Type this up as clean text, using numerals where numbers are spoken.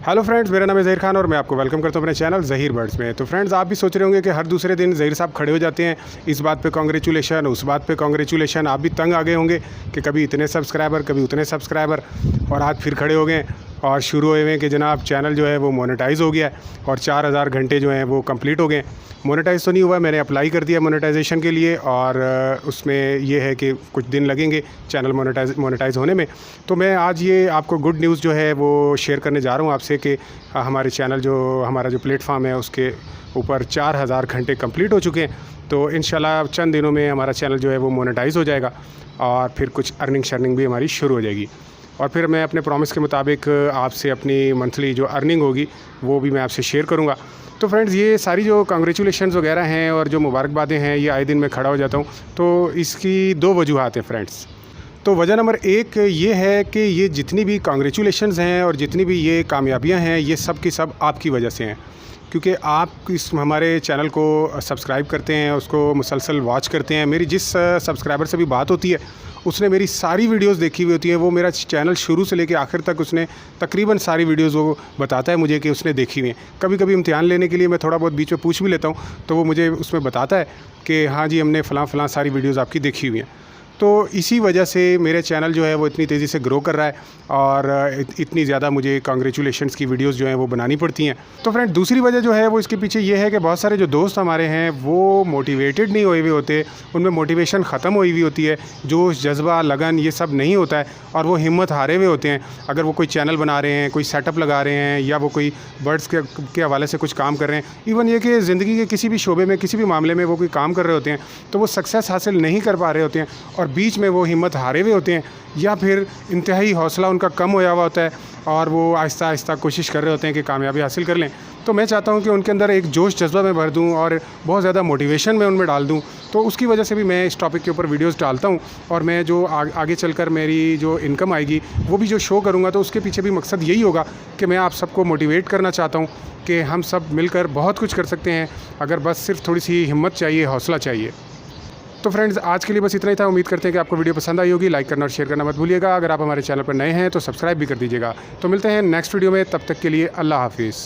Hello friends, मेरा नाम है ज़हीर खान और मैं आपको वेलकम करता हूँ अपने चैनल ज़हीर बर्ड्स में। तो फ्रेंड्स, आप भी सोच रहे होंगे कि हर दूसरे दिन ज़हीर साहब खड़े हो जाते हैं, इस बात पे कांग्रेचुलेशन, उस बात पे कांग्रेचुलेशन। आप भी तंग आ गए होंगे कि कभी इतने सब्सक्राइबर, कभी उतने सब्सक्राइबर, और आज फिर खड़े हो गए और शुरू हुए हैं कि जनाब चैनल जो है वो मोनेटाइज़ हो गया है और 4000 घंटे जो हैं वो कंप्लीट हो गए। मोनेटाइज़ तो नहीं हुआ, मैंने अप्लाई कर दिया मोनेटाइजेशन के लिए और उसमें ये है कि कुछ दिन लगेंगे चैनल मोनेटाइज़ होने में। तो मैं आज ये आपको गुड न्यूज़ जो है वो शेयर करने जा रहा हूँ आपसे कि हमारे चैनल हमारा जो प्लेटफॉर्म है उसके ऊपर 4000 घंटे कंप्लीट हो चुके हैं। तो इंशाल्लाह चंद दिनों में हमारा चैनल जो है वो मोनेटाइज़ हो जाएगा और फिर कुछ अर्निंग शर्निंग भी हमारी शुरू हो जाएगी। और फिर मैं अपने प्रॉमिस के मुताबिक आपसे अपनी मंथली जो अर्निंग होगी वो भी मैं आपसे शेयर करूँगा। तो फ्रेंड्स, ये सारी जो कांग्रेचुलेशंस वगैरह हैं और जो मुबारकबादें हैं, ये आए दिन मैं खड़ा हो जाता हूँ। तो इसकी दो वजूहात हैं फ्रेंड्स। तो वजह नंबर एक ये है कि ये जितनी भी कांग्रेचुलेशंस हैं और जितनी भी ये कामयाबियाँ हैं, ये सब की सब आपकी वजह से हैं, क्योंकि आप इस हमारे चैनल को सब्सक्राइब करते हैं, उसको मुसलसल वॉच करते हैं। मेरी जिस सब्सक्राइबर से भी बात होती है उसने मेरी सारी वीडियोस देखी हुई होती हैं। वो मेरा चैनल शुरू से लेकर आखिर तक उसने तकरीबन सारी वीडियोस वो बताता है मुझे कि उसने देखी हुई हैं। कभी कभी इम्तिहान लेने के लिए मैं थोड़ा बहुत बीच में पूछ भी लेता हूँ, तो वो मुझे उसमें बताता है कि हाँ जी, हमने फ़लाँ सारी वीडियोज़ आपकी देखी हुई हैं। तो इसी वजह से मेरे चैनल जो है वो इतनी तेज़ी से ग्रो कर रहा है और इतनी ज़्यादा मुझे कांग्रेचुलेशंस की वीडियोस जो हैं वो बनानी पड़ती हैं। तो फ्रेंड, दूसरी वजह जो है वो इसके पीछे ये है कि बहुत सारे जो दोस्त हमारे हैं वो मोटिवेटेड नहीं हुए हुए होते, उनमें मोटिवेशन ख़त्म हुई हुई होती है, जोश जज्बा लगन ये सब नहीं होता है और वो हिम्मत हारे हुए होते हैं। अगर वो कोई चैनल बना रहे हैं, कोई सेटअप लगा रहे हैं या वो कोई बर्ड्स के हवाले से कुछ काम कर रहे हैं, इवन ये कि ज़िंदगी के किसी भी शोबे में, किसी भी मामले में वो कोई काम कर रहे होते हैं, तो वो सक्सेस हासिल नहीं कर पा रहे होते हैं और बीच में वो हिम्मत हारे हुए होते हैं या फिर इंतहाई हौसला उनका कम होया हुआ होता है और वो आहिस्ता आहिस्ता कोशिश कर रहे होते हैं कि कामयाबी हासिल कर लें। तो मैं चाहता हूं कि उनके अंदर एक जोश जज्बा में भर दूं और बहुत ज़्यादा मोटिवेशन मैं उनमें डाल दूं। तो उसकी वजह से भी मैं इस टॉपिक के ऊपर वीडियोस डालता हूं और मैं जो आगे चलकर मेरी जो इनकम आएगी वो भी जो शो करूँगा, तो उसके पीछे भी मकसद यही होगा कि मैं आप सबको मोटिवेट करना चाहता हूँ कि हम सब मिलकर बहुत कुछ कर सकते हैं, अगर बस सिर्फ थोड़ी सी हिम्मत चाहिए, हौसला चाहिए। तो फ्रेंड्स, आज के लिए बस इतना ही था। उम्मीद करते हैं कि आपको वीडियो पसंद आई होगी। लाइक करना और शेयर करना मत भूलिएगा। अगर आप हमारे चैनल पर नए हैं तो सब्सक्राइब भी कर दीजिएगा। तो मिलते हैं नेक्स्ट वीडियो में, तब तक के लिए अल्लाह हाफिज़।